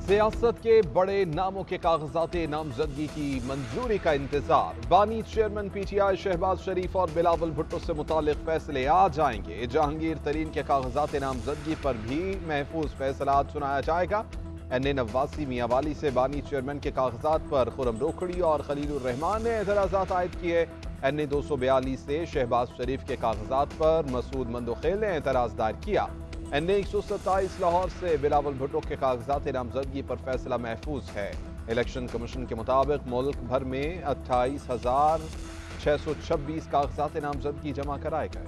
सियासत के बड़े नामों के कागजात नामजदगी की मंजूरी का इंतजार। बानी चेयरमैन पीटीआई शहबाज शरीफ और बिलावल भुट्टो से मुतालिक फैसले आ जाएंगे। जहांगीर तरीन के कागजात नामजदगी पर भी महफूज फैसला सुनाया जाएगा। एन ए नवासी मियांवाली से बानी चेयरमैन के कागजात पर खुरम रोखड़ी और खलीलुर रहमान ने एतराजात आयद किए। एन ए 242 से शहबाज शरीफ के कागजात पर मसूद मंदोखेल ने एतराज दायर किया। एन ए 127 लाहौर से बिलावल भुट्टो के कागजात नामजदगी पर फैसला महफूज है। इलेक्शन कमीशन के मुताबिक मुल्क भर में 28,626 कागजात नामजदगी जमा कराए गए।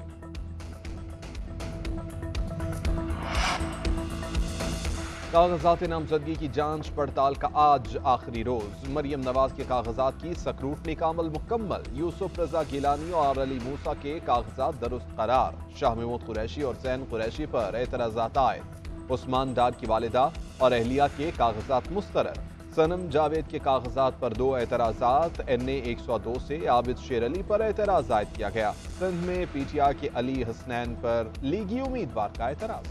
कागजात नामजदगी की जांच पड़ताल का आज आखिरी रोज। मरियम नवाज के कागजात की स्क्रूटनी का अमल मुकम्मल। यूसुफ रजा गिलानी और अली मूसा के कागजात दुरुस्त करार। शाह महमूद कुरैशी और जैन कुरैशी पर एतराजात आयद। उस्मान डार की वालिदा और अहलिया के कागजात मुस्तरद। सनम जावेद के कागजात पर 2 एतराजात। एन ए 102 से आबिद शेर अली पर एतराज आयद किया गया। सिंध में पीटीआई के अली हसनैन पर लीगी उम्मीदवार का एतराज।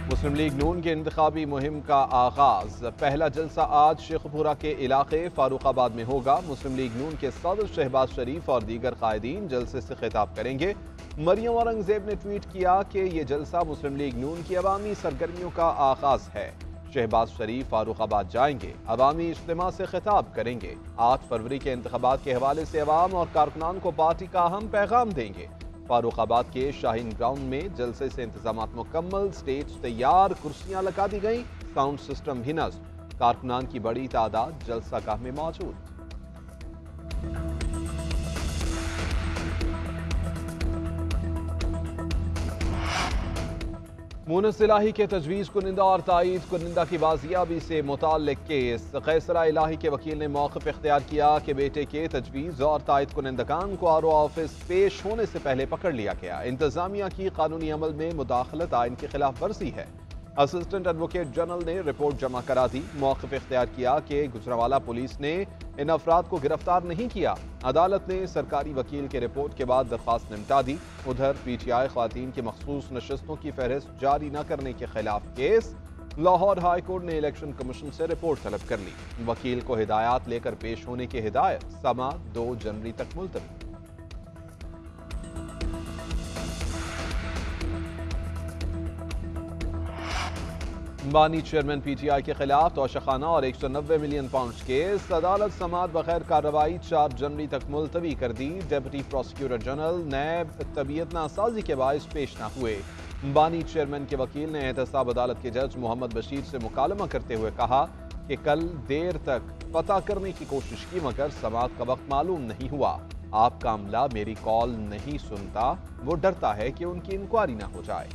मुस्लिम लीग नून के इंतखाबी मुहिम का आगाज। पहला जलसा आज शेखपुरा के इलाके फारूखाबाद में होगा। मुस्लिम लीग नून के सदर शहबाज शरीफ और दीगर कायदीन जलसे से खिताब करेंगे। मरियम औरंगजेब ने ट्वीट किया कि ये जलसा मुस्लिम लीग नून की अवामी सरगर्मियों का आगाज है। शहबाज शरीफ फारूखाबाद जाएंगे, अवामी इज्तिमा से खिताब करेंगे। 8 फरवरी के इंतखाबात के हवाले से अवाम और कारकुनान को पार्टी का अहम पैगाम देंगे। फारूखाबाद के शाहीन ग्राउंड में जलसे से इंतजाम मुकम्मल। स्टेज तैयार, कुर्सियां लगा दी गई, साउंड सिस्टम भी नस्ब। कारकुनान की बड़ी तादाद जलसागाह में मौजूद। मुनस इलाही के तजवीज़ कुनिंदा और तायीद कुनिंदा की बाजियाबी से मुताल्लिक केस। कैसरा इलाही के वकील ने मौक़िफ़ इख्तियार किया कि बेटे के तजवीज़ और तायीद कुनिंदगान को आर ओ ऑफिस पेश होने से पहले पकड़ लिया गया। इंतजामिया की कानूनी अमल में मुदाखलत आइन की खिलाफ वर्जी है। असिस्टेंट एडवोकेट जनरल ने रिपोर्ट जमा करा दी। मौक़िफ़ इख्तियार किया कि गुजरावाला पुलिस ने इन अफराद को गिरफ्तार नहीं किया। अदालत ने सरकारी वकील के रिपोर्ट के बाद दरख्वास्त निपटा दी। उधर पीटीआई ख्वातीन की मखसूस नशस्तों की फहरिस्त जारी न करने के खिलाफ केस। लाहौर हाई कोर्ट ने इलेक्शन कमीशन से रिपोर्ट तलब कर ली। वकील को हिदायत लेकर पेश होने की हिदायत। समाअत 2 जनवरी तक मुलतवी। बानी चेयरमैन पीटीआई के खिलाफ तोशाखाना और 190 मिलियन पाउंड केस। अदालत समाअत बगैर कार्रवाई 4 जनवरी तक मुलतवी कर दी। डेप्यूटी प्रोसिक्यूटर जनरल नैब तबीयत नासाजी के बायस पेश न हुए। बानी चेयरमैन के वकील ने एहतसाब अदालत के जज मोहम्मद बशीर से मुकालमा करते हुए कहा कि कल देर तक पता करने की कोशिश की मगर समाअत का वक्त मालूम नहीं हुआ। आपका अमला मेरी कॉल नहीं सुनता, वो डरता है कि उनकी इंक्वायरी ना हो जाए।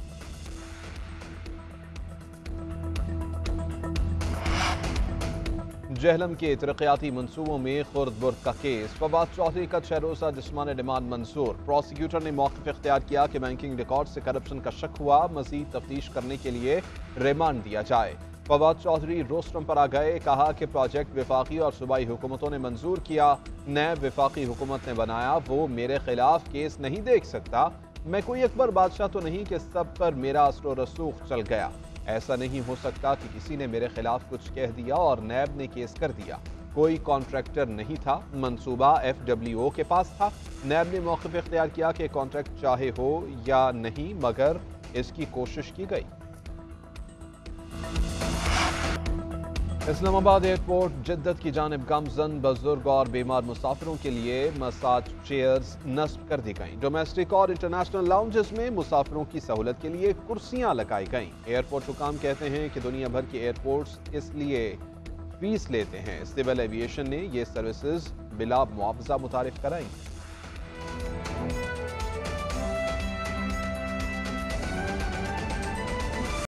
जहलम के तरक्याती मनसूबों में खुर्द-बुर्द का केस। फवाद चौधरी का 6 रोज़ा जिस्मानी रिमांड मंजूर। प्रोसिक्यूटर ने मौक़िफ़ इख्तियार किया कि बैंकिंग रिकॉर्ड से करप्शन का शक हुआ, मज़ीद तफ्तीश करने के लिए रिमांड दिया जाए। फवाद चौधरी रोस्टम पर आ गए। कहा कि प्रोजेक्ट वफाकी और सूबाई हुकूमतों ने मंजूर किया, नैब वफाकी हुकूमत ने बनाया, वो मेरे खिलाफ केस नहीं देख सकता। मैं कोई अकबर बादशाह तो नहीं कि सब पर मेरा असर रसूख चल गया। ऐसा नहीं हो सकता कि किसी ने मेरे खिलाफ कुछ कह दिया और नैब ने केस कर दिया। कोई कॉन्ट्रैक्टर नहीं था, मंसूबा FWO के पास था। नैब ने मौक़िफ़ इख्तियार किया कि कॉन्ट्रैक्ट चाहे हो या नहीं मगर इसकी कोशिश की गई। इस्लामाबाद एयरपोर्ट जिद्दत की जानिब गामजन बुजुर्ग और बीमार मुसाफिरों के लिए मसाज चेयर्स नस्ब कर दी गईं। डोमेस्टिक और इंटरनेशनल लाउंजेस में मुसाफिरों की सहूलत के लिए कुर्सियां लगाई गईं। एयरपोर्ट हुकाम कहते हैं कि दुनिया भर के एयरपोर्ट्स इसलिए फीस लेते हैं। सिविल एविएशन ने ये सर्विसेज बिला मुआवजा मुतारिफ कराई।